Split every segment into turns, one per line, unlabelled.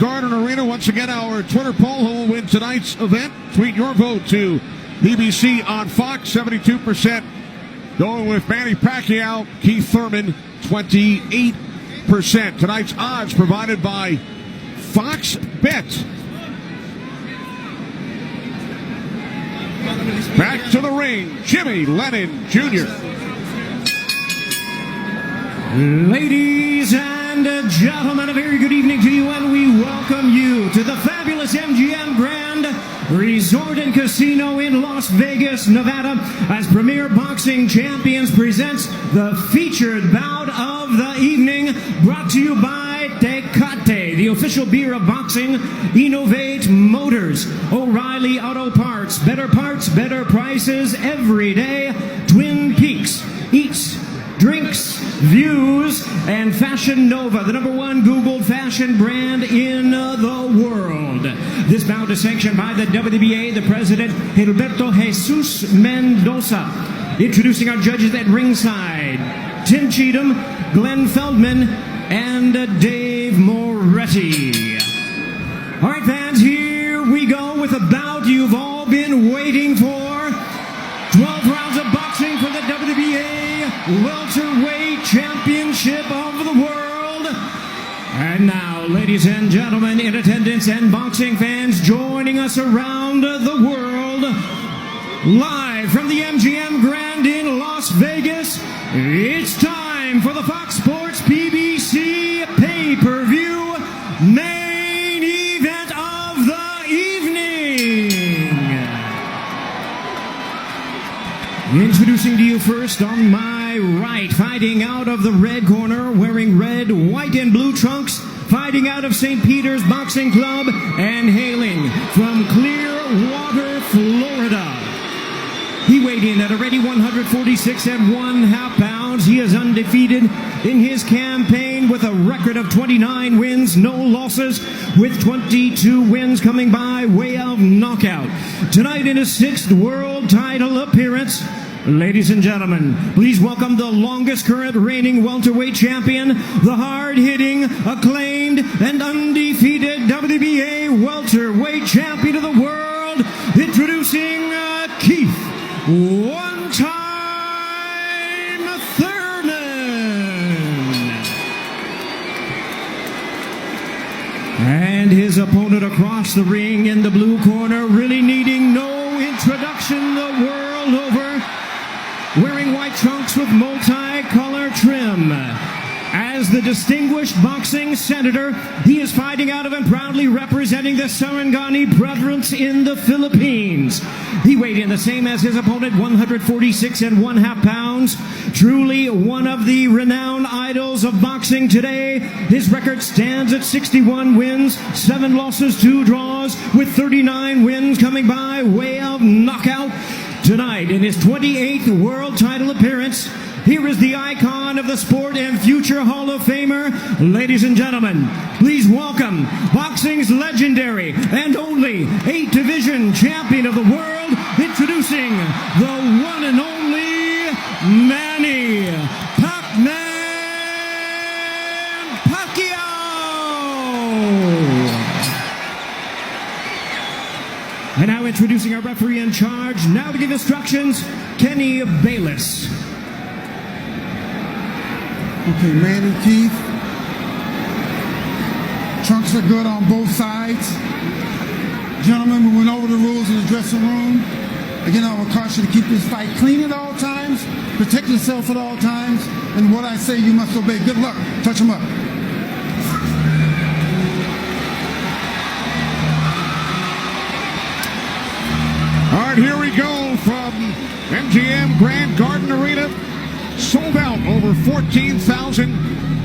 Garden Arena. Once again, our Twitter poll: who will win tonight's event? Tweet your vote to BBC on Fox. 72% going with Manny Pacquiao. Keith Thurman, 28%. Tonight's odds provided by Fox Bet. Back to the ring, Jimmy Lennon Jr.
Ladies and gentlemen, a very good evening to you, and we welcome you to the fabulous MGM Grand Resort and Casino in Las Vegas, Nevada, as Premier Boxing Champions presents the featured bout of the evening, brought to you by Tecate, the official beer of boxing, Innovate Motors, O'Reilly Auto Parts, better prices every day, Twin Peaks, Eats, Drinks, Views, and Fashion Nova, the #1 Googled fashion brand in the world. This bout is sanctioned by the WBA, the president, Gilberto Jesus Mendoza. Introducing our judges at ringside, Tim Cheatham, Glenn Feldman, and Dave Moretti. All right, fans, here we go with a bout you've all been waiting for. 12 rounds of boxing for the WBA Welterweight Championship of the world. And now, ladies and gentlemen in attendance and boxing fans joining us around the world, live from the MGM Grand in Las Vegas, it's time for the Fox Sports PBC pay-per-view main event of the evening. Introducing to you first on my right, fighting out of the red corner, wearing red, white, and blue trunks, fighting out of St. Peter's Boxing Club, and hailing from Clearwater, Florida. He weighed in at a ready 146 1/2 pounds. He is undefeated in his campaign with a record of 29 wins, no losses, with 22 wins coming by way of knockout. Tonight in his 6th world title appearance, ladies and gentlemen, please welcome the longest current reigning welterweight champion, the hard-hitting, acclaimed, and undefeated WBA welterweight champion of the world, introducing Keith one-time Thurman. And his opponent across the ring in the blue corner, really needing no introduction the world over, wearing white trunks with multi-color trim. As the distinguished boxing senator, he is fighting out of and proudly representing the Sarangani Brothers in the Philippines. He weighed in the same as his opponent, 146 1/2 pounds. Truly one of the renowned idols of boxing today. His record stands at 61 wins, 7 losses, 2 draws, with 39 wins coming by way of knockout. Tonight, in his 28th world title appearance, here is the icon of the sport and future Hall of Famer. Ladies and gentlemen, please welcome boxing's legendary and only 8-division champion of the world, introducing the one and only Manny Pacquiao. And now introducing our referee in charge, now to give instructions, Kenny Bayless.
Okay, Manny, Keith. Trunks are good on both sides. Gentlemen, we went over the rules in the dressing room. Again, I will caution you to keep this fight clean at all times, protect yourself at all times, and what I say you must obey. Good luck. Touch them up.
All right, here we go from MGM Grand Garden Arena. Sold out, over 14,000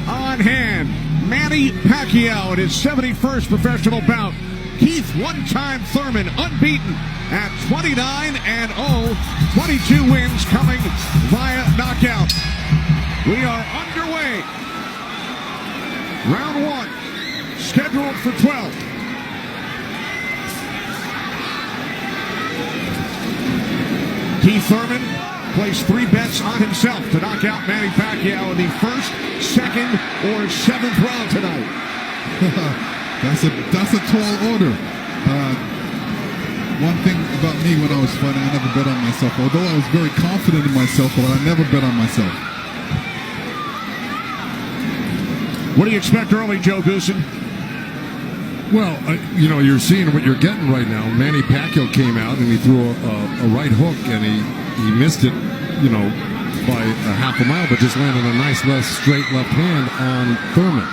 on hand. Manny Pacquiao at his 71st professional bout. Keith one-time Thurman, unbeaten at 29-0, 22 wins coming via knockout. We are underway. Round 1, scheduled for 12. Keith Thurman placed 3 bets on himself to knock out Manny Pacquiao in the 1st, 2nd, or 7th round tonight.
That's a tall order. One thing about me when I was fighting, I never bet on myself. Although I was very confident in myself, but I never bet on myself.
What do you expect early, Joe Goosen?
Well, you're seeing what you're getting right now. Manny Pacquiao came out and he threw a right hook and he missed it, by a half a mile, but just landed a nice straight left hand on Thurman.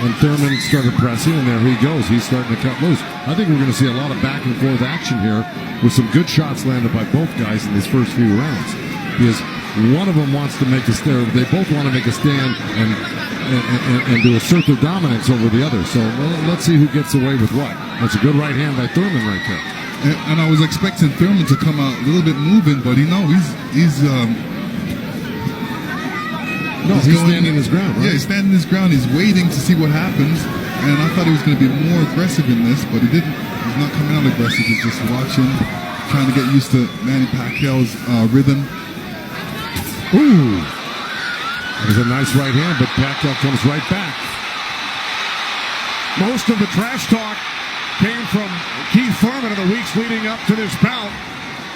And Thurman started pressing, and there he goes. He's starting to cut loose. I think we're going to see a lot of back and forth action here with some good shots landed by both guys in these first few rounds. Because one of them wants to make a stand. They both want to make a stand and to assert their dominance over the other. So let's see who gets away with what. That's a good right hand by Thurman right there.
And I was expecting Thurman to come out a little bit moving, but he's
standing his ground, right?
Yeah, he's standing his ground. He's waiting to see what happens. And I thought he was going to be more aggressive in this, but he didn't. He's not coming out aggressive. He's just watching, trying to get used to Manny Pacquiao's rhythm.
Ooh. That was a nice right hand, but Pacquiao comes right back.
Most of the trash talk came from Keith Thurman in the weeks leading up to this bout.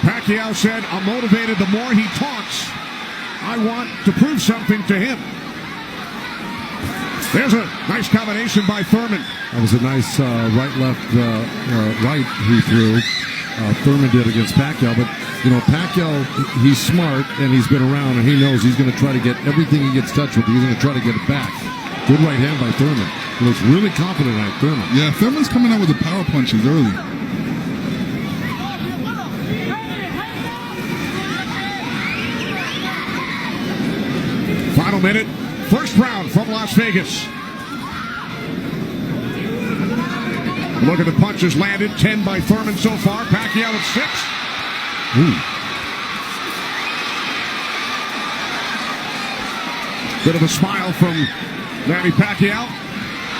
Pacquiao said, "I'm motivated the more he talks. I want to prove something to him." There's a nice combination by Thurman.
That was a nice right-left right he threw. Thurman did against Pacquiao, but Pacquiao, he's smart and he's been around and he knows he's going to try to get everything he gets touched with. He's going to try to get it back. Good right hand by Thurman. He looks really confident at Thurman.
Yeah, Thurman's coming out with the power punches early.
Final minute, first round from Las Vegas. Look at the punches landed. 10 by Thurman so far. Pacquiao at 6.
Ooh.
Bit of a smile from Manny Pacquiao.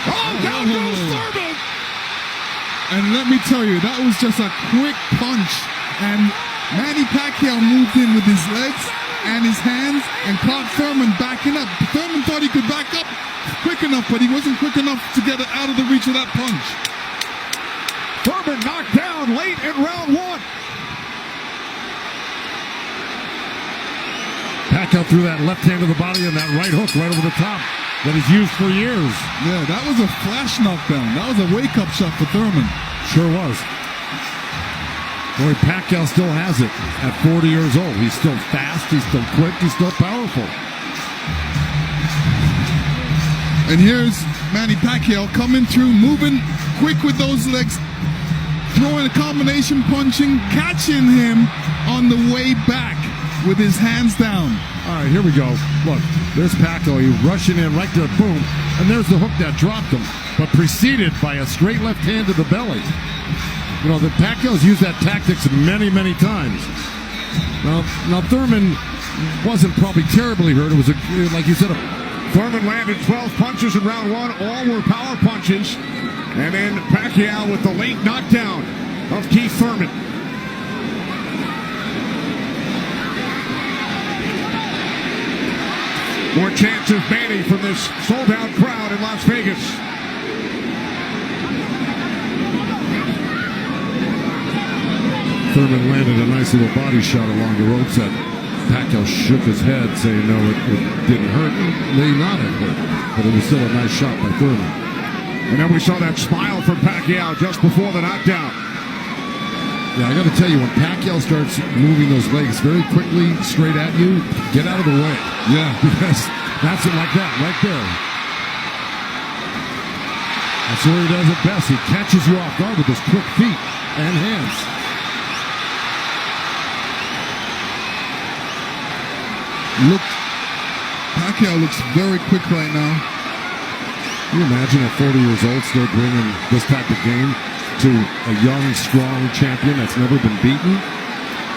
Oh, down goes Thurman.
And let me tell you, that was just a quick punch. And Manny Pacquiao moved in with his legs and his hands and caught Thurman backing up. Thurman thought he could back up quick enough, but he wasn't quick enough to get it out of the reach of that punch.
Thurman knocked down late in round 1.
Pacquiao threw that left hand to the body and that right hook right over the top that he's used for years.
Yeah, that was a flash knockdown. That was a wake-up shot for Thurman.
Sure was. Boy, Pacquiao still has it at 40 years old. He's still fast, he's still quick, he's still powerful.
And here's Manny Pacquiao coming through, moving quick with those legs, throwing a combination punching, catching him on the way back with his hands down.
All right, here we go. Look, there's Pacquiao. He's rushing in right there, boom. And there's the hook that dropped him, but preceded by a straight left hand to the belly. The Pacquiao's used that tactics many, many times. Now Thurman wasn't probably terribly hurt. It was, like you said,
Thurman landed 12 punches in round 1. All were power punches. And then Pacquiao with the late knockdown of Keith Thurman. More chance of Manny from this sold-out crowd in Las Vegas.
Thurman landed a nice little body shot along the ropes that Pacquiao shook his head, saying no, it didn't hurt. It may not have hurt, but it was still a nice shot by Thurman.
And then we saw that smile from Pacquiao just before the knockdown.
Yeah, I got to tell you, when Pacquiao starts moving those legs very quickly straight at you, get out of the way.
Yeah.
Because that's it like that, right there. That's where he does it best. He catches you off guard with his quick feet and hands.
Pacquiao looks very quick right now.
Can you imagine at 40 years old still bringing this type of game to a young, strong champion that's never been beaten?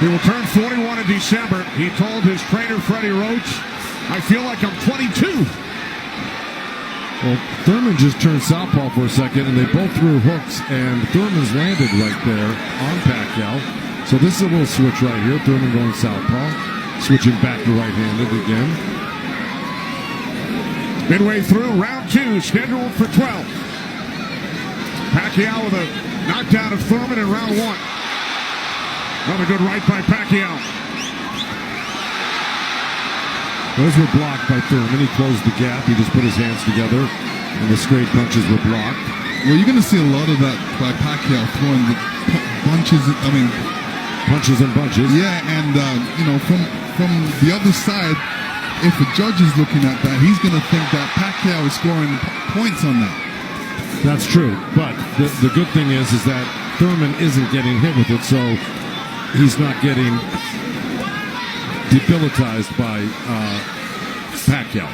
He will turn 41 in December. He told his trainer, Freddie Roach, "I feel like I'm 22.
Well, Thurman just turned southpaw for a second, and they both threw hooks, and Thurman's landed right there on Pacquiao. So this is a little switch right here. Thurman going southpaw, switching back to right-handed again.
Midway through round 2, scheduled for 12. Pacquiao with a knockdown of Thurman in round one. Another good right by Pacquiao.
Those were blocked by Thurman. He closed the gap. He just put his hands together, and the straight punches were blocked.
Well, you're going to see a lot of that by Pacquiao throwing the punches.
Punches and bunches.
Yeah, and from the other side, if a judge is looking at that, he's going to think that Pacquiao is scoring points on that.
That's true, but the good thing is that Thurman isn't getting hit with it, so he's not getting debilitized by Pacquiao.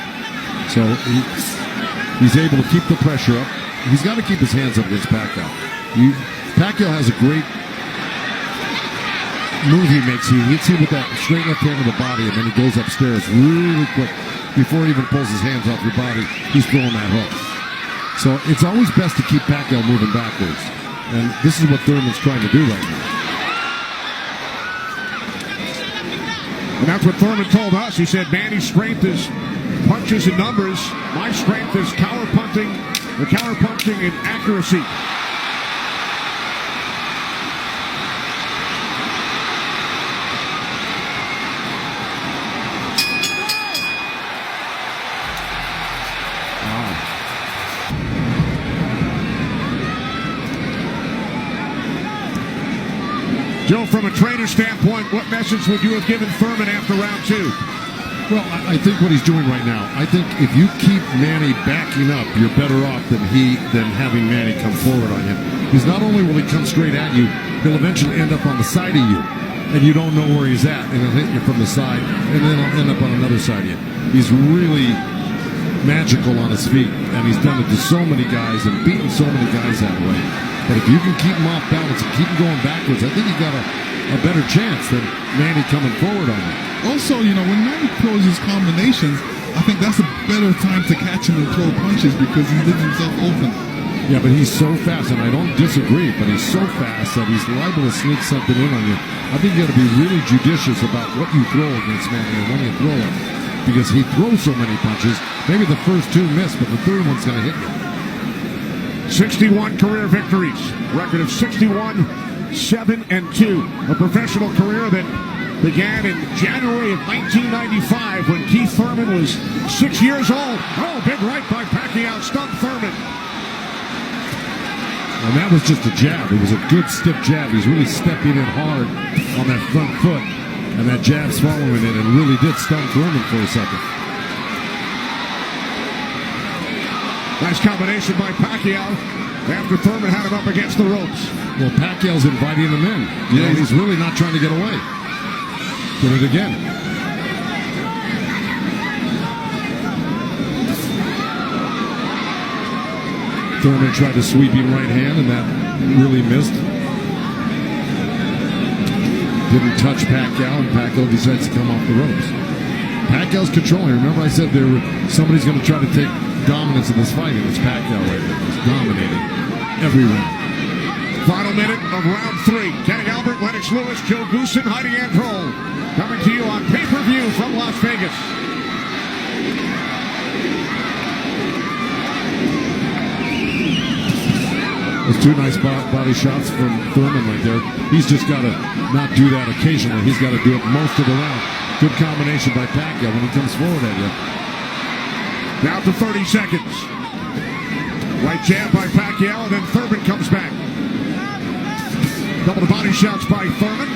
So he's able to keep the pressure up. He's got to keep his hands up against Pacquiao. Pacquiao has a great move he makes. He hits you with that straight left hand of the body, and then he goes upstairs really quick. Before he even pulls his hands off your body, he's throwing that hook. So it's always best to keep Pacquiao moving backwards. And this is what Thurman's trying to do right now.
And that's what Thurman told us. He said, Manny's strength is punches and numbers. My strength is counter-punching and accuracy. Joe, from a trainer standpoint, what message would you have given Thurman after round two?
Well, I think what he's doing right now, I think if you keep Manny backing up, you're better off than having Manny come forward on him. Because not only will he come straight at you, he'll eventually end up on the side of you, and you don't know where he's at, and he'll hit you from the side, and then he'll end up on another side of you. He's really magical on his feet, and he's done it to so many guys and beaten so many guys that way. But if you can keep him off balance and keep him going backwards, I think you got a better chance than Manny coming forward on you.
Also, when Manny throws his combinations, I think that's a better time to catch him and throw punches because he leaves himself open.
Yeah, but he's so fast, and I don't disagree, but he's so fast that he's liable to sneak something in on you. I think you got to be really judicious about what you throw against Manny and when you throw it, because he throws so many punches. Maybe the first two miss, but the third one's going to hit you.
61 career victories, record of 61, 7-2. A professional career that began in January of 1995 when Keith Thurman was 6 years old. Oh, big right by Pacquiao, stunned Thurman.
And that was just a jab. It was a good stiff jab. He's really stepping in hard on that front foot, and that jab's following it and really did stun Thurman for a second.
Nice combination by Pacquiao after Thurman had him up against the ropes.
Well, Pacquiao's inviting him in. Yeah, he's really not trying to get away. Did it again. Thurman tried to sweeping right hand, and that really missed. Didn't touch Pacquiao, and Pacquiao decides to come off the ropes. Pacquiao's controlling. Remember I said somebody's going to try to take dominance in this fight, and it's Pacquiao right there. He's dominating every round.
Final minute of round three. Kenny Albert, Lennox Lewis, Joe Goosen, Heidi Androl. Coming to you on pay-per-view from Las Vegas.
Those two nice body shots from Thurman right there. He's just got to not do that occasionally. He's got to do it most of the round. Good combination by Pacquiao when he comes forward at you.
Down to 30 seconds. Right jab by Pacquiao, and then Thurman comes back. Couple of body shots by Thurman.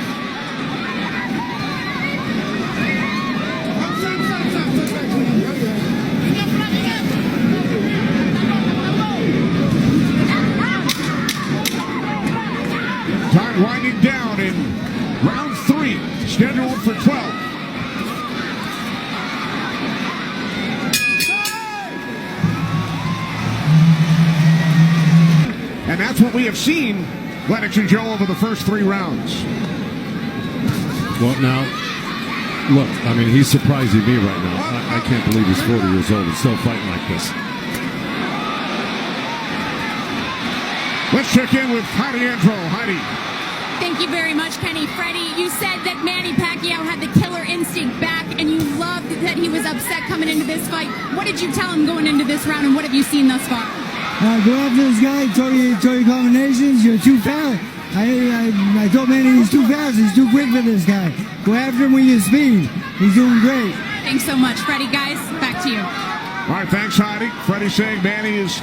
Time winding down in round three, scheduled for 12. And that's what we have seen, Lennox and Joe, over the first three rounds.
Well, now, look, I mean, he's surprising me right now. I can't believe he's 40 years old and still fighting like this.
Let's check in with Heidi Androl. Heidi.
Thank you very much, Kenny. Freddie, you said that Manny Pacquiao had the killer instinct back, and you loved that he was upset coming into this fight. What did you tell him going into this round, and what have you seen thus far?
Go after this guy. Throw your combinations. You're too fast. I told Manny he's too fast. He's too quick for this guy. Go after him with your speed. He's doing great.
Thanks so much, Freddie. Guys, back to you.
All right, thanks, Heidi. Freddie saying Manny is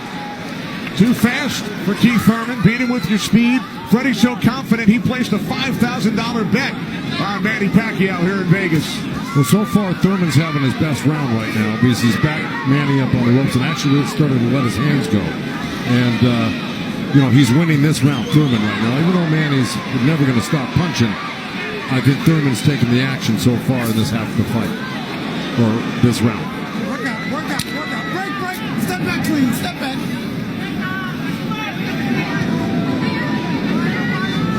too fast for Keith Thurman. Beat him with your speed. Freddie's so confident he placed a $5,000 bet on Manny Pacquiao here in Vegas.
Well, so far, Thurman's having his best round right now because he's back Manny up on the ropes and actually started to let his hands go. And, he's winning this round, Thurman, right now. Even though Manny's never going to stop punching, I think Thurman's taking the action so far in this half of the fight, or this round.
Work out. Break. Step back clean. Step back.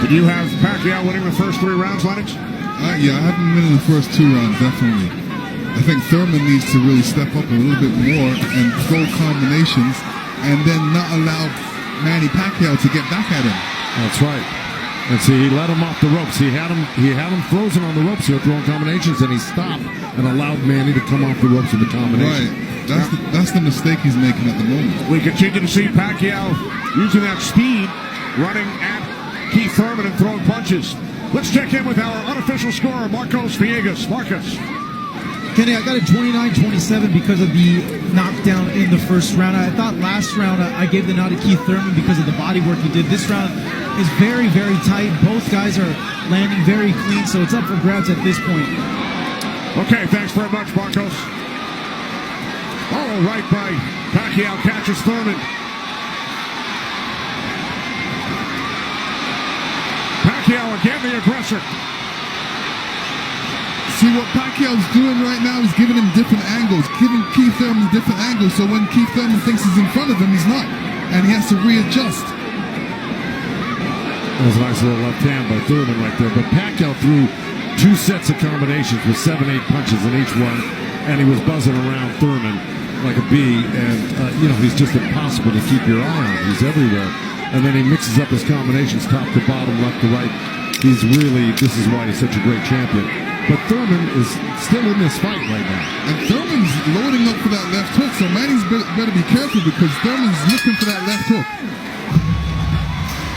Did you have Pacquiao winning the first 3 rounds, Lennox?
Yeah, I have him winning the first 2 rounds, definitely. I think Thurman needs to really step up a little bit more and throw combinations and then not allow Manny Pacquiao to get back at him.
That's right. And see, he let him off the ropes. He had him frozen on the ropes here throwing combinations, and he stopped and allowed Manny to come off the ropes with the combination.
Right. That's the mistake he's making at the moment.
We continue to see Pacquiao using that speed, running at Keith Thurman and throwing punches. Let's check in with our unofficial scorer, Marcos Villegas. Marcos.
Kenny, I got a 29-27 because of the knockdown in the first round. I thought last round I gave the nod to Keith Thurman because of the body work he did. This round is very, very tight. Both guys are landing very clean, so it's up for grabs at this point.
Okay, thanks very much, Marcos. Oh, right by Pacquiao catches Thurman. Pacquiao again, the aggressor.
See, what Pacquiao's doing right now is giving him different angles, giving Keith Thurman different angles, so when Keith Thurman thinks he's in front of him, he's not, and he has to readjust.
That was a nice little left hand by Thurman right there, but Pacquiao threw 2 sets of combinations with 7-8 punches in each one, and he was buzzing around Thurman like a bee, and, he's just impossible to keep your eye on. He's everywhere. And then he mixes up his combinations top to bottom, left to right. This is why he's such a great champion. But Thurman is still in this fight right now.
And Thurman's loading up for that left hook, so Manny's better be careful because Thurman's looking for that left hook.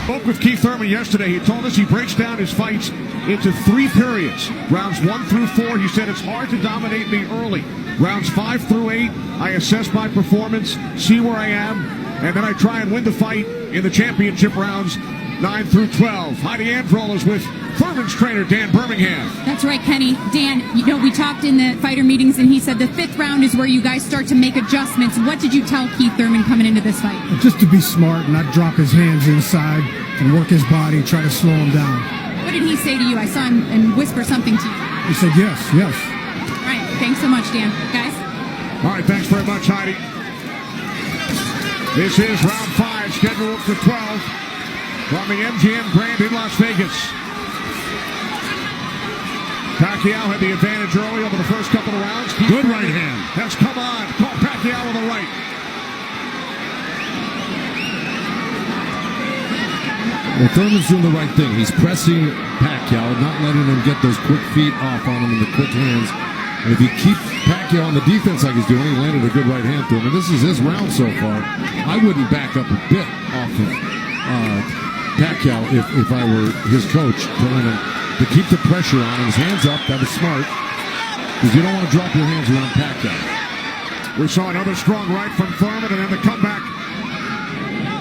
Spoke with Keith Thurman yesterday. He told us he breaks down his fights into 3 periods. Rounds 1 through 4, he said it's hard to dominate me early. Rounds 5 through 8, I assess my performance, see where I am, and then I try and win the fight in the championship rounds 9 through 12. Heidi Amprol is with Thurman's trainer, Dan Birmingham.
That's right, Kenny. Dan, we talked in the fighter meetings, and he said the 5th round is where you guys start to make adjustments. What did you tell Keith Thurman coming into this fight?
Just to be smart, not drop his hands inside and work his body, try to slow him down.
What did he say to you? I saw him and whisper something to you.
He said yes.
All right, thanks so much, Dan. Guys?
All right, thanks very much, Heidi. This is round 5, scheduled for 12 from the MGM Grand in Las Vegas. Pacquiao had the advantage early over the first couple of rounds.
Good right hand.
Has come on. Caught Pacquiao with the right.
Well, Thurman's doing the right thing. He's pressing Pacquiao, not letting him get those quick feet off on him and the quick hands. And if you keep Pacquiao on the defense like he's doing, he landed a good right hand to him. And this is his round so far. I wouldn't back up a bit off of Pacquiao if I were his coach, telling him to keep the pressure on him. His hands up, that was smart, because you don't want to drop your hands around Pacquiao.
We saw another strong right from Thurman, and then the comeback.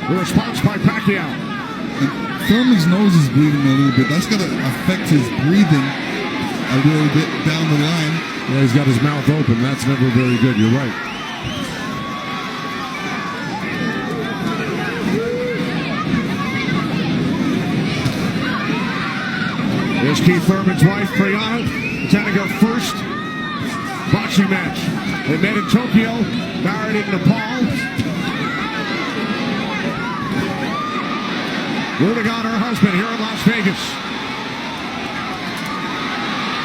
The response by Pacquiao.
And Thurman's nose is bleeding a little bit. That's going to affect his breathing a little bit down the line.
Yeah, he's got his mouth open. That's never very good. You're right.
Here's Keith Thurman's wife, Brianna, attending her first boxing match. They met in Tokyo, married in Nepal. Rooting on her husband here in Las Vegas.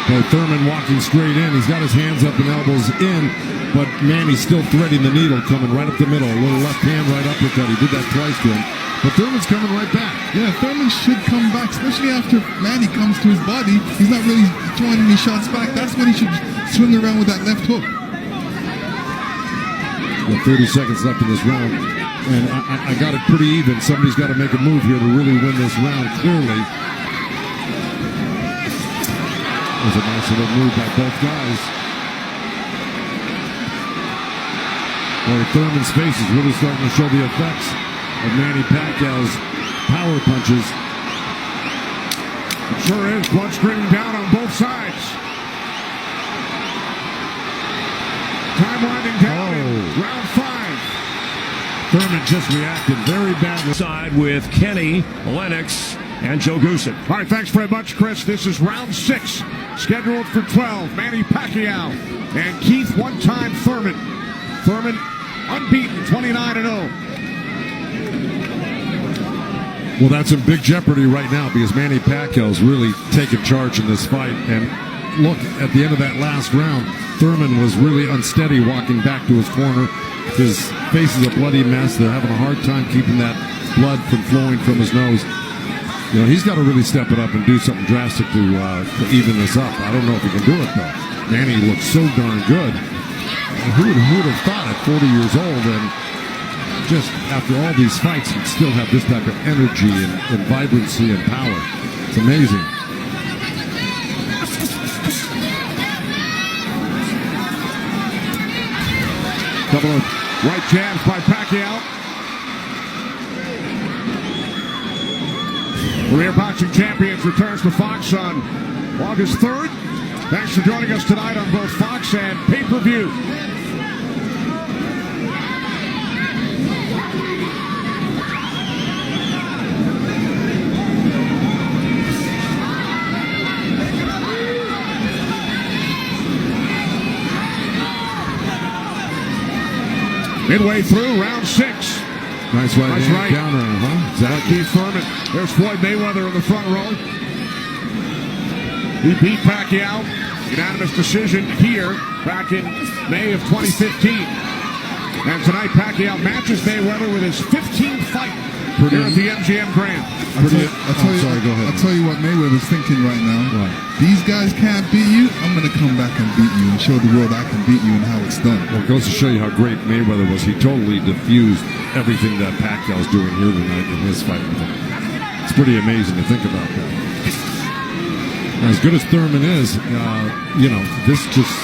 Well, Thurman walking straight in. He's got his hands up and elbows in, but Manny's still threading the needle, coming right up the middle. A little left hand, right uppercut. He did that twice to him. But Thurman's coming right back.
Yeah, Thurman should come back, especially after Manny comes to his body. He's not really throwing any shots back. That's when he should swing around with that left hook.
Well, 30 seconds left in this round. And I got it pretty even. Somebody's got to make a move here to really win this round clearly. It was a nice little move by both guys. Boy, Thurman's face is really starting to show the effects of Manny Pacquiao's power punches.
It sure is. Blood streaming down on both sides. Time winding down in round 5.
Thurman just reacted very badly.
Side with Kenny, Lennox, and Joe Goosen.
All right, thanks very much, Chris. This is round 6, scheduled for 12. Manny Pacquiao and Keith one-time Thurman. Thurman unbeaten, 29-0.
Well, that's in big jeopardy right now because Manny Pacquiao's really taken charge in this fight. And look, at the end of that last round, Thurman was really unsteady walking back to his corner. His face is a bloody mess. They're having a hard time keeping that blood from flowing from his nose. You know, he's got to really step it up and do something drastic to even this up. I don't know if he can do it, though. Manny looks so darn good. Who would have thought at 40 years old and just after all these fights he'd still have this type of energy and vibrancy and power. It's amazing.
Couple of right jabs by Pacquiao. Career Boxing Champions returns to Fox on August 3rd. Thanks for joining us tonight on both Fox and pay-per-view. Midway through round 6.
Nice right counter, huh?
Exactly. Keith Thurman. There's Floyd Mayweather in the front row. He beat Pacquiao. Unanimous decision here back in May of 2015. And tonight Pacquiao matches Mayweather with his 15th fight here at the MGM Grand.
I'll tell you what Mayweather's thinking right now.
Right.
These guys can't beat you. I'm going to come back and beat you and show the world I can beat you and how it's done.
Well, it goes to show you how great Mayweather was. He totally diffused everything that Pacquiao's doing here tonight in his fight with him. It's pretty amazing to think about that. As good as Thurman is, you know, this just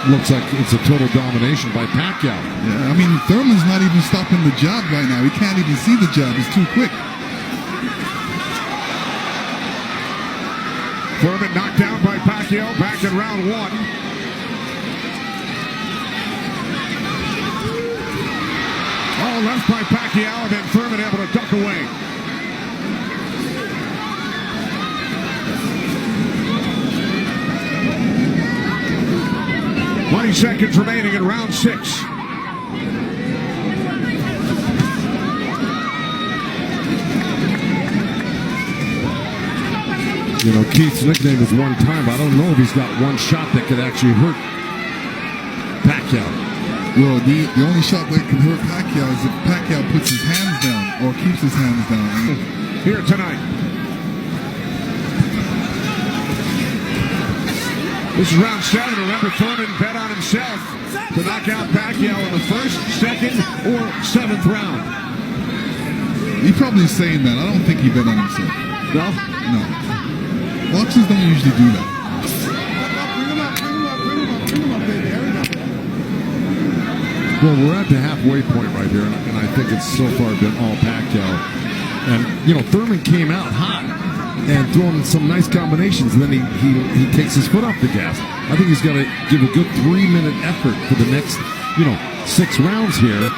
looks like it's a total domination by Pacquiao.
Yeah, I mean, Thurman's not even stopping the jab right now. He can't even see the jab. It's too quick.
Thurman knocked down by Pacquiao back in round 1. Oh, left by Pacquiao, and then Thurman able to duck away. Seconds remaining in round 6.
You know, Keith's nickname is one time. I don't know if he's got one shot that could actually hurt Pacquiao.
Well, the only shot that can hurt Pacquiao is if Pacquiao puts his hands down or keeps his hands down.
Here tonight. This is round 7. Remember, Thurman bet on himself to knock out Pacquiao in the first, second, or 7th round.
He's probably saying that. I don't think he bet on himself.
No?
No. Boxers don't usually do that.
Well, we're at the halfway point right here, and I think it's so far been all Pacquiao. And, you know, Thurman came out hot and throwing some nice combinations, and then he takes his foot off the gas. I think he's got to give a good 3-minute effort for the next, 6 rounds here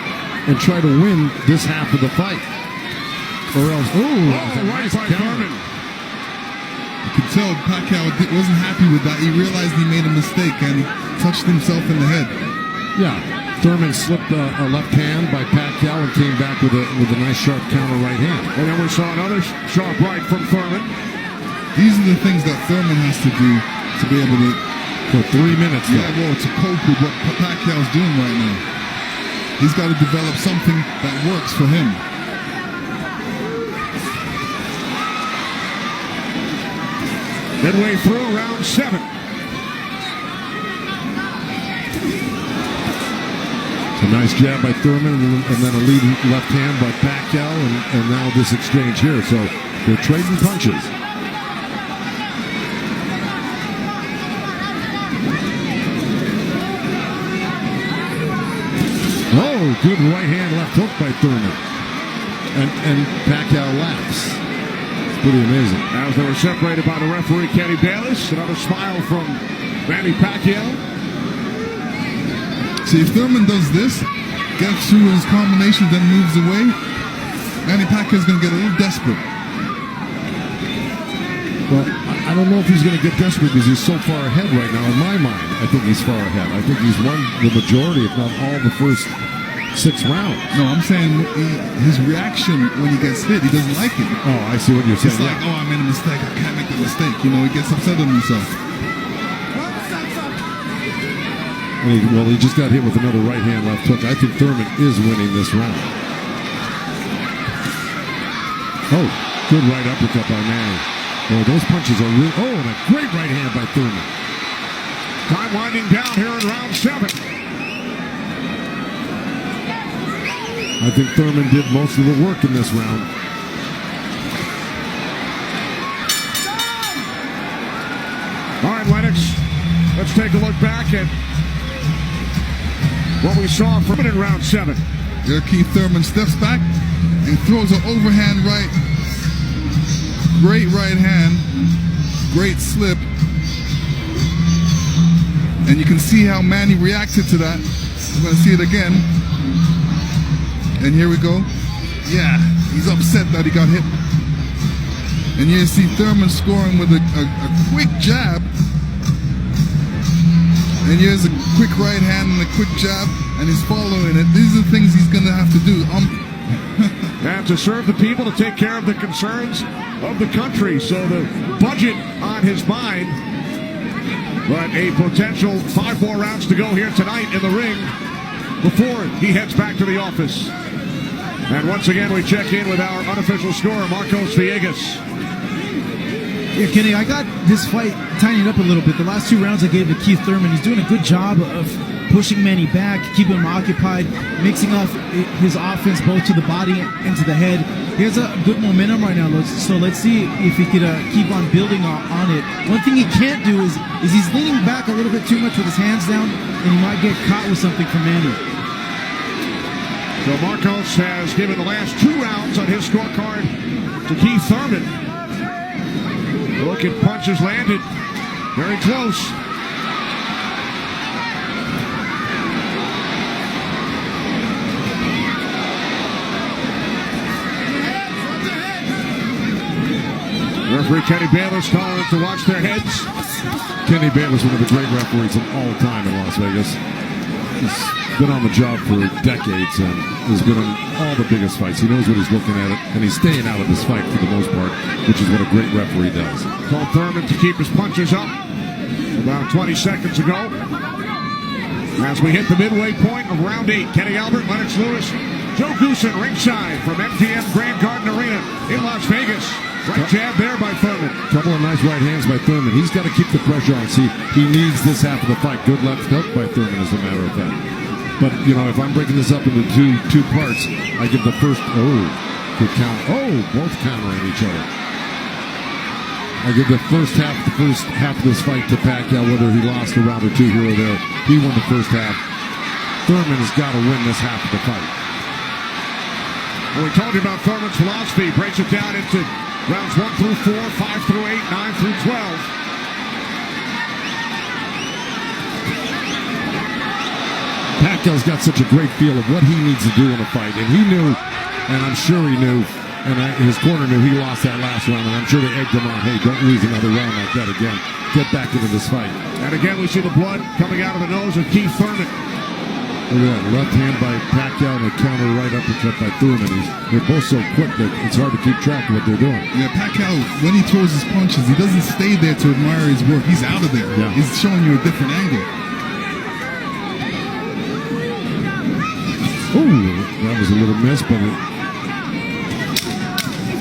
and try to win this half of the fight. Or else,
right by Thurman.
You could tell Pacquiao wasn't happy with that. He realized he made a mistake and touched himself in the head.
Yeah, Thurman slipped a left hand by Pacquiao and came back with a nice sharp counter right hand.
And then we saw another sharp right from Thurman.
These are the things that Thurman has to do to be able to...
For 3 minutes.
Yeah, well, to cope with what Pacquiao's doing right now. He's got to develop something that works for him.
Midway through round 7.
So A nice jab by Thurman, and then a lead left hand by Pacquiao, and now this exchange here. So they're trading punches. Oh, good right hand, left hook by Thurman. And Pacquiao laughs. It's pretty amazing.
As they were separated by the referee, Kenny Bayless. Another smile from Manny Pacquiao.
See, if Thurman does this, gets through his combination, then moves away, Manny Pacquiao's going to get a little desperate.
Well, I don't know if he's going to get desperate because he's so far ahead right now. In my mind, I think he's far ahead. I think he's won the majority, if not all, the first 6 rounds.
No, I'm saying his reaction when he gets hit, he doesn't like it.
Oh, I see what you're saying.
It's like, oh, I made a mistake. I can't make that mistake. You know, he gets upset with himself.
And he just got hit with another right hand, left hook. I think Thurman is winning this round. Oh, good right uppercut by Manny. Oh, those punches are real. Oh, and a great right hand by Thurman.
Time winding down here in round 7.
I think Thurman did most of the work in this round.
All right, Lennox, let's take a look back at what we saw from in round 7.
There, Keith Thurman steps back and throws an overhand right. Great right hand. Great slip. And you can see how Manny reacted to that. We're going to see it again. And here we go. Yeah, he's upset that he got hit. And you see Thurman scoring with a quick jab. And here's a quick right hand and a quick jab, and he's following it. These are the things he's going to have to do.
And to serve the people, to take care of the concerns of the country. So the budget on his mind. But a potential 5 more rounds to go here tonight in the ring before he heads back to the office. And once again, we check in with our unofficial scorer, Marcos Villegas.
Yeah, Kenny, I got this fight tightened up a little bit. The last 2 rounds I gave to Keith Thurman. He's doing a good job of pushing Manny back, keeping him occupied, mixing off his offense both to the body and to the head. He has a good momentum right now, so let's see if he could keep on building on it. One thing he can't do is he's leaning back a little bit too much with his hands down, and he might get caught with something from Manny.
So Marcos has given the last 2 rounds on his scorecard to Keith Thurman. Look at punches landed. Very close. Referee Kenny Bayless telling them to watch their heads.
Kenny Bayless, one of the great referees of all time in Las Vegas. He's been on the job for decades and has been in all the biggest fights. He knows what he's looking at, and he's staying out of this fight for the most part, which is what a great referee does.
Told Thurman to keep his punches up about 20 seconds ago. As we hit the midway point of round 8, Kenny Albert, Lennox Lewis, Joe Goosen ringside from MGM Grand Garden Arena in Las Vegas. Right jab there by Thurman.
Couple of nice right hands by Thurman. He's got to keep the pressure on. See, he needs this half of the fight. Good left hook by Thurman, as a matter of fact. But, you know, if I'm breaking this up into two parts, I give the first, good count. Oh, both countering each other. I give the first half of this fight to Pacquiao, whether he lost a round or 2 here or there. He won the first half. Thurman has got to win this half of the fight.
Well, we told you about Thurman's philosophy. Breaks it down into rounds 1 through 4, 5 through 8, 9 through 12.
Pacquiao's got such a great feel of what he needs to do in a fight, and he knew, and I'm sure he knew, and his corner knew he lost that last round, and I'm sure they egged him on, hey, don't lose another round like that again. Get back into this fight.
And again, we see the blood coming out of the nose of Keith Thurman.
Look at that, left hand by Pacquiao and a counter right uppercut by Thurman. They're both so quick that it's hard to keep track of what they're doing.
Yeah, Pacquiao, when he throws his punches, he doesn't stay there to admire his work. He's out of there.
Yeah.
He's showing you a different angle.
Ooh, that was a little miss, but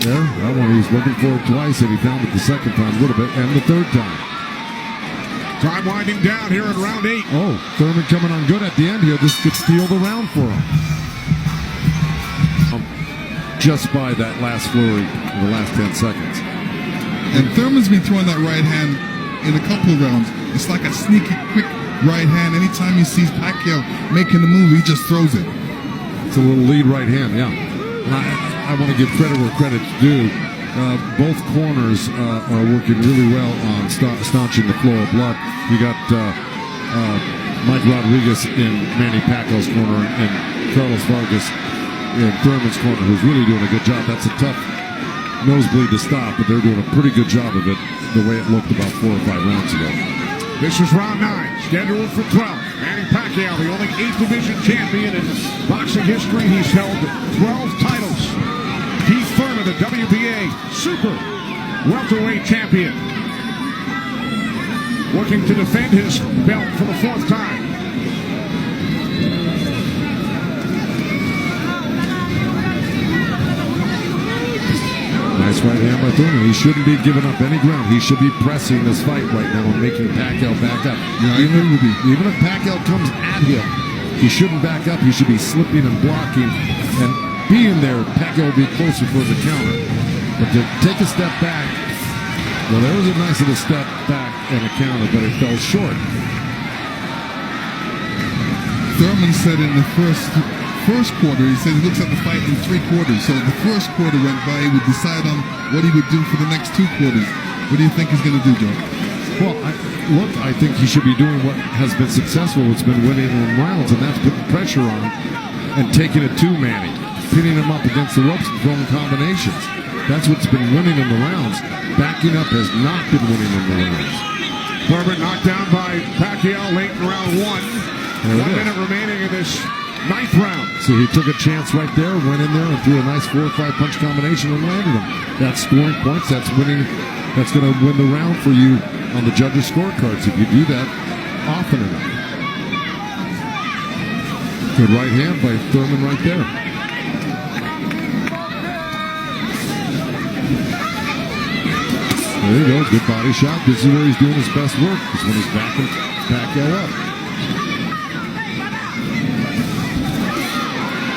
that one he was looking for it twice, and he found it the second time a little bit, and the third time.
Time winding down here in round 8.
Oh, Thurman coming on good at the end here. This could steal the round for him. Just by that last flurry in the last 10 seconds.
And Thurman's been throwing that right hand in a couple of rounds. It's like a sneaky, quick right hand. Anytime he sees Pacquiao making the move, he just throws it.
It's a little lead right hand, yeah. And I want to give credit where credit's due. Both corners are working really well on staunching the flow of blood. You got Mike Rodriguez in Manny Pacquiao's corner and Carlos Vargas in Thurman's corner, who's really doing a good job. That's a tough nosebleed to stop, but they're doing a pretty good job of it the way it looked about 4 or 5 rounds ago.
This is round 9, scheduled for 12. Manny Pacquiao, the only 8th division champion in boxing history. He's held 12 titles. Keith Thurman, the WBA super welterweight champion, looking to defend his belt for the 4th time.
Nice right hand by Thurman. He shouldn't be giving up any ground. He should be pressing this fight right now and making Pacquiao back up.
Yeah,
even if Pacquiao comes at him, he shouldn't back up. He should be slipping and blocking. And being there, Pacquiao will be closer for the counter. But to take a step back, well, there was a nice little step back and a counter, but it fell short.
Thurman said in the first quarter, he said he looks at the fight in 3 quarters. So the first quarter went by, he would decide on what he would do for the next 2 quarters. What do you think he's going to do, Joe?
Well, I think he should be doing what has been successful. It's been winning in rounds, and that's putting pressure on and taking it to Manny, pinning him up against the ropes and throwing combinations. That's what's been winning in the rounds. Backing up has not been winning in the rounds.
Thurman knocked down by Pacquiao late in round 1. 1 minute remaining in this 9th round.
So he took a chance right there, went in there and threw a nice 4 or 5 punch combination and landed him. That's scoring points. That's winning. That's going to win the round for you on the judges' scorecards if you do that often enough. Good right hand by Thurman right there. There you go. Good body shot. This is where he's doing his best work. Is when he's backing Pacquiao up.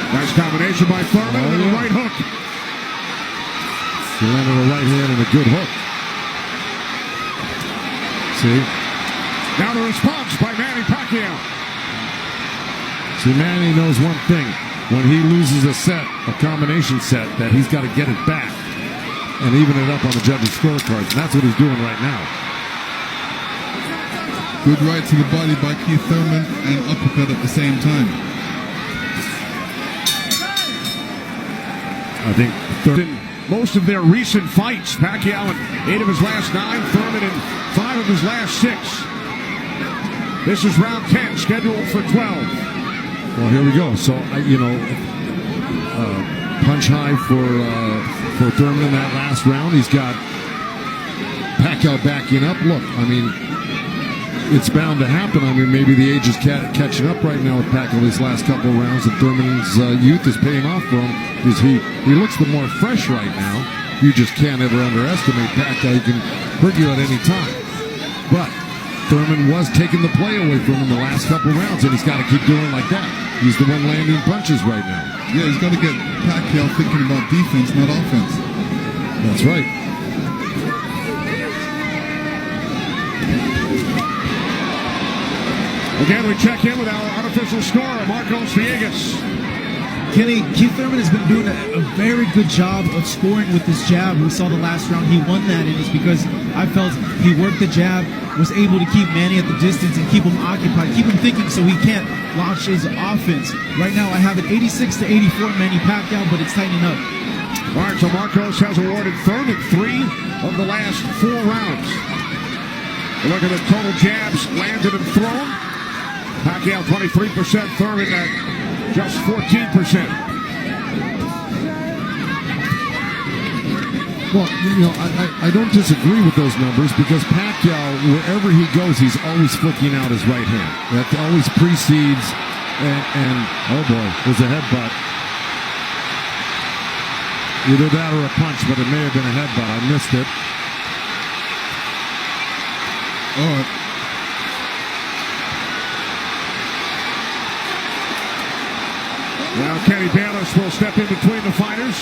Nice combination by Thurman and a right hook.
He landed a right hand and a good hook. See?
Now the response by Manny Pacquiao.
See, Manny knows one thing. When he loses a set, a combination set, that he's got to get it back and even it up on the judges' scorecards. And that's what he's doing right now.
Good right to the body by Keith Thurman and uppercut at the same time.
I think
In most of their recent fights, Pacquiao in 8 of his last 9, Thurman in 5 of his last 6. This is round 10, scheduled for 12.
Well, here we go. So, punch high for Thurman in that last round. He's got Pacquiao backing up. Look, I mean, it's bound to happen. I mean, maybe the age is catching up right now with Pacquiao these last couple of rounds, and Thurman's youth is paying off for him because he looks the more fresh right now. You just can't ever underestimate Pacquiao. He can hurt you at any time. But Thurman was taking the play away from him the last couple of rounds, and he's got to keep doing like that. He's the one landing punches right now.
Yeah, he's got to get Pacquiao thinking about defense, not offense.
That's right.
Again, we check in with our unofficial scorer, Marcos Villegas.
Kenny, Keith Thurman has been doing a very good job of scoring with this jab. We saw the last round he won that, and it's because I felt he worked the jab, was able to keep Manny at the distance and keep him occupied, keep him thinking so he can't launch his offense. Right now, I have it 86-84 Manny Pacquiao, but it's tightening up.
All right, so Marcos has awarded Thurman 3 of the last 4 rounds. Look at the total jabs landed and thrown. Pacquiao 23%, Thurman at just 14%.
Well, I don't disagree with those numbers because Pacquiao, wherever he goes, he's always flicking out his right hand. That always precedes, and oh boy, there's a headbutt. Either that or a punch, but it may have been a headbutt. I missed it.
Oh,
Now Kenny Bayless will step in between the fighters.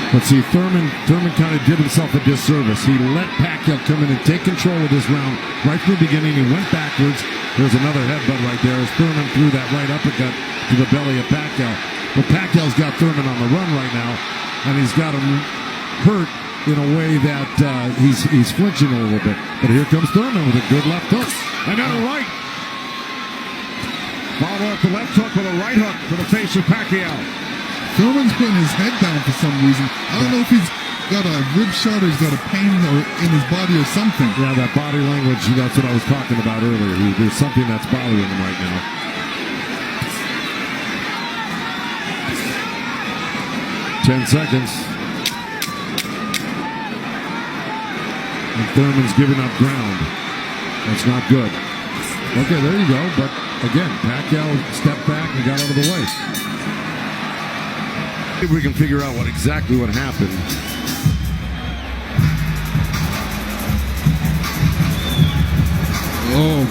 But see, Thurman kind of did himself a disservice. He let Pacquiao come in and take control of this round right from the beginning. He went backwards. There's another headbutt right there as Thurman threw that right uppercut to the belly of Pacquiao. But Pacquiao's got Thurman on the run right now, and he's got him hurt in a way that he's flinching a little bit. But here comes Thurman with a good left hook.
Another right. Follow up the left hook with a right hook to the face of Pacquiao.
Thurman's putting his head down for some reason. I don't know if he's got a rib shot or he's got a pain in his body or something.
Yeah, that body language, that's what I was talking about earlier. There's something that's bothering him right now. Ten seconds. And Thurman's giving up ground. That's not good. Okay, there you go. But again, Pacquiao stepped back and got out of the way. If we can figure out exactly what happened.
Oh,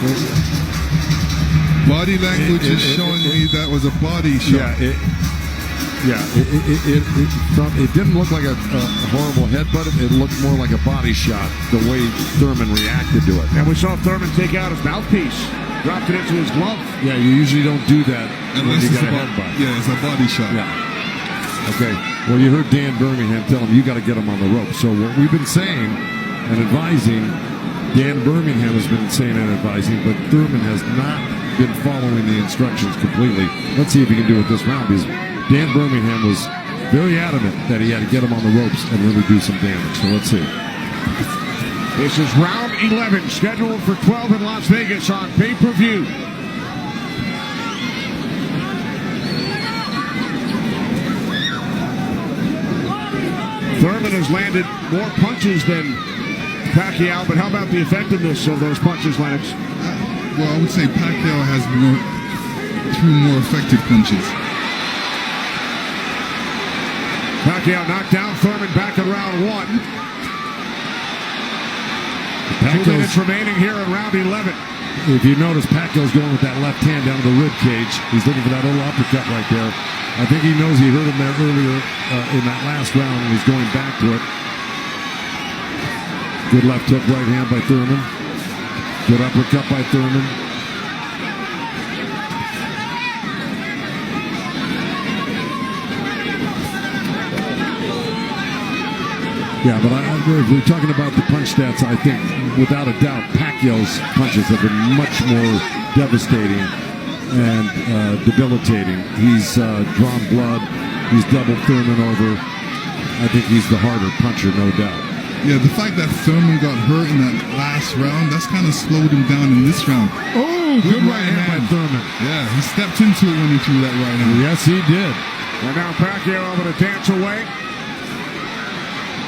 body language is showing me that was a body shot.
It didn't look like a horrible headbutt. It looked more like a body shot, the way Thurman reacted to it.
And we saw Thurman take out his mouthpiece, dropped it into his glove.
Yeah, you usually don't do that
Unless
when you
it's
got a headbutt.
Yeah, it's a body shot.
Yeah. Okay. Well, you heard Dan Birmingham tell him you got to get him on the rope. So what we've been saying and advising, Dan Birmingham has been saying and advising, but Thurman has not been following the instructions completely. Let's see if he can do it this round, because Dan Birmingham was very adamant that he had to get him on the ropes and really do some damage. So let's see.
This is round 11, scheduled for 12 in Las Vegas on pay-per-view. Thurman has landed more punches than Pacquiao, but how about the effectiveness of those punches, Lennox?
Well, I would say Pacquiao has threw more effective punches.
Pacquiao knocked down Thurman back in round 1. 2 minutes remaining here in round 11.
If you notice, Pacquiao's going with that left hand down to the rib cage. He's looking for that little uppercut right there. I think he knows he hurt him there earlier in that last round, and he's going back to it. Good left hook, right hand by Thurman. Good uppercut by Thurman. Yeah, but if we're talking about the punch stats, I think, without a doubt, Pacquiao's punches have been much more devastating and debilitating. He's drawn blood. He's doubled Thurman over. I think he's the harder puncher, no doubt.
Yeah, the fact that Thurman got hurt in that last round, that's kind of slowed him down in this round.
Oh, good right hand by Thurman.
Yeah, he stepped into it when he threw that right hand.
Yes, he did.
And now Pacquiao able to dance away.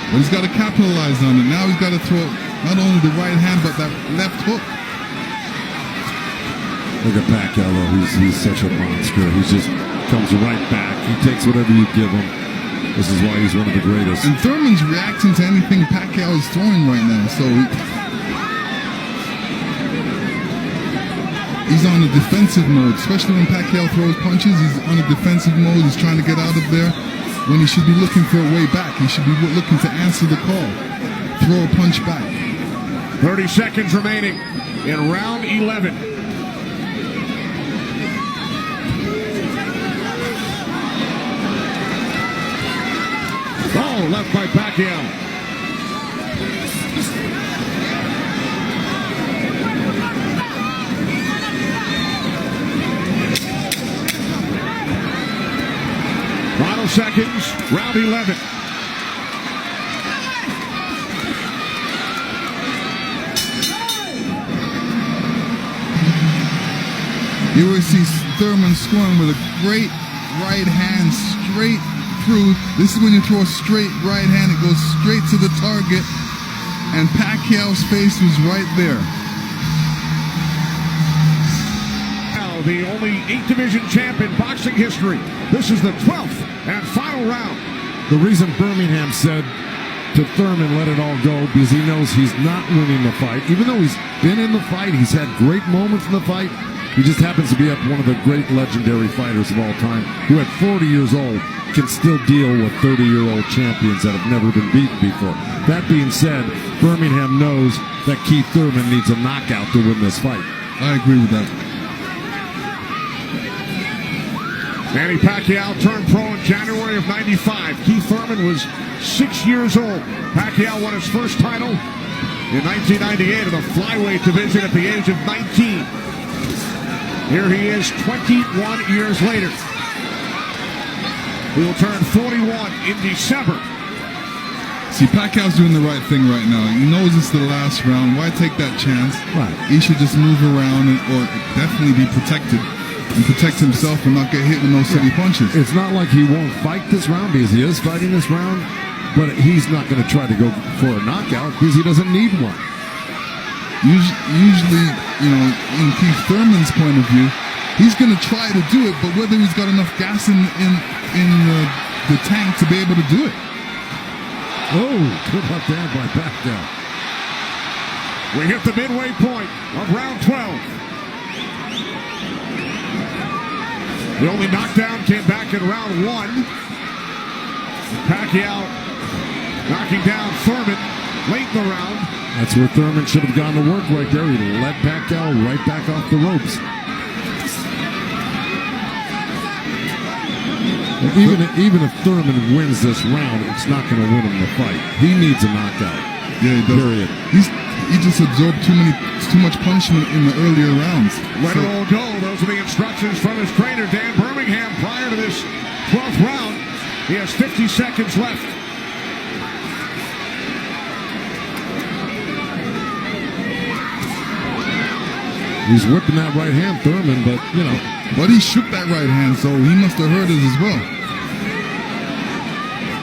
But he's got to capitalize on it. Now he's got to throw not only the right hand, but that left hook.
Look at Pacquiao, though. He's such a monster. He just comes right back. He takes whatever you give him. This is why he's one of the greatest.
And Thurman's reacting to anything Pacquiao is throwing right now. So he's on a defensive mode. Especially when Pacquiao throws punches, he's on a defensive mode. He's trying to get out of there. When he should be looking for a way back. He should be looking to answer the call. Throw a punch back.
30 seconds remaining in round 11. Oh, left by Pacquiao. Final seconds, round 11.
You will see Thurman scoring with a great right hand straight through. This is when you throw a straight right hand, it goes straight to the target, and Pacquiao's face was right there.
Now, the only 8th division champ in boxing history. This is the 12th and final round.
The reason Birmingham said to Thurman, let it all go, because he knows he's not winning the fight. Even though he's been in the fight, he's had great moments in the fight, He just happens to be up one of the great legendary fighters of all time, who at 40 years old can still deal with 30-year-old champions that have never been beaten before. That being said, Birmingham knows that Keith Thurman needs a knockout to win this fight.
I agree with that.
Manny Pacquiao turned pro in January of '95. Keith Thurman was 6 years old. Pacquiao won his first title in 1998 in the flyweight division at the age of 19. Here he is 21 years later. He will turn 41 in December.
See, Pacquiao's doing the right thing right now. He knows it's the last round. Why take that chance?
Right.
He should just move around or definitely be protected and protect himself and not get hit with no silly punches.
It's not like he won't fight this round, because he is fighting this round, but he's not going to try to go for a knockout because he doesn't need one.
Usually, in Keith Thurman's point of view, he's going to try to do it, but whether he's got enough gas in the tank to be able to do it.
Oh, good left hand by Pacquiao.
We hit the midway point of round 12. The only knockdown came back in round 1. Pacquiao knocking down Thurman late in the round.
That's where Thurman should have gone to work right there. He let Pacquiao right back off the ropes. Even if Thurman wins this round, it's not going to win him the fight. He needs a knockout.
Yeah, he does.
Period.
He just absorbed too much punishment in the earlier rounds.
Let it all go. Those are the instructions from his trainer, Dan Birmingham, prior to this 12th round. He has 50 seconds left.
He's whipping that right hand, Thurman, but,
But he shook that right hand, so he must have heard it as well.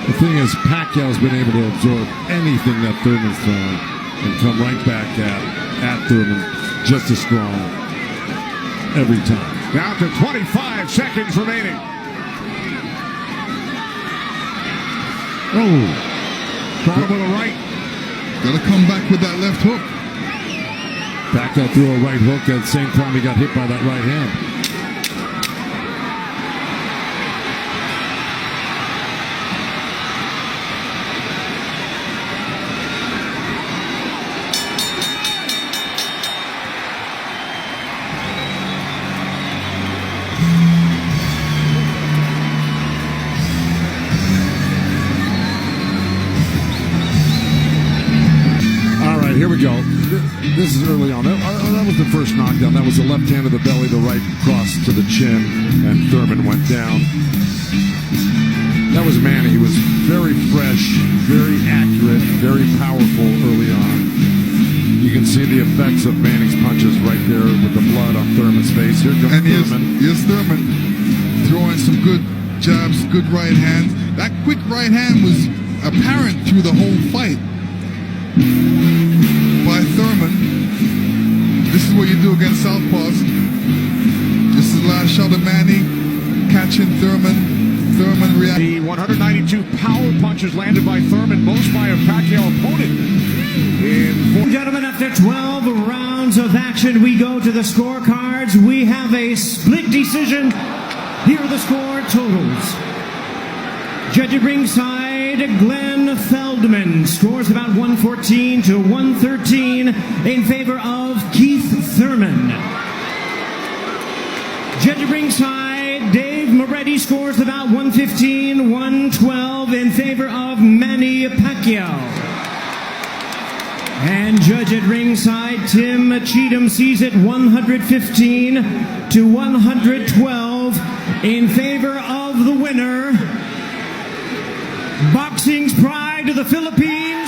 The thing is, Pacquiao's been able to absorb anything that Thurman's thrown and come right back at Thurman just as strong every time.
Down to 25 seconds remaining.
Oh,
Caught him with a right.
Got to come back with that left hook.
Pacquiao threw a right hook at the same time he got hit by that right hand. Here we go. This is early on. That was the first knockdown. That was the left hand to the belly, the right cross to the chin, and Thurman went down. That was Manny. He was very fresh, very accurate, very powerful early on. You can see the effects of Manny's punches right there with the blood on Thurman's face. Here comes Thurman.
Here's Thurman throwing some good jabs, good right hands. That quick right hand was apparent through the whole fight by Thurman. This is what you do against southpaws. This is the last shot of Manny catching Thurman. Thurman reacting.
The 192 power punches landed by Thurman, most by a Pacquiao opponent.
Gentlemen, after 12 rounds of action, we go to the scorecards. We have a split decision. Here are the score totals. Judge at ringside, Glenn Feldman scores about 114 to 113 in favor of Keith Thurman. Judge at ringside, Dave Moretti scores about 115, 112 in favor of Manny Pacquiao. And judge at ringside, Tim Cheatham sees it 115 to 112 in favor of the winner, boxing's pride of the Philippines,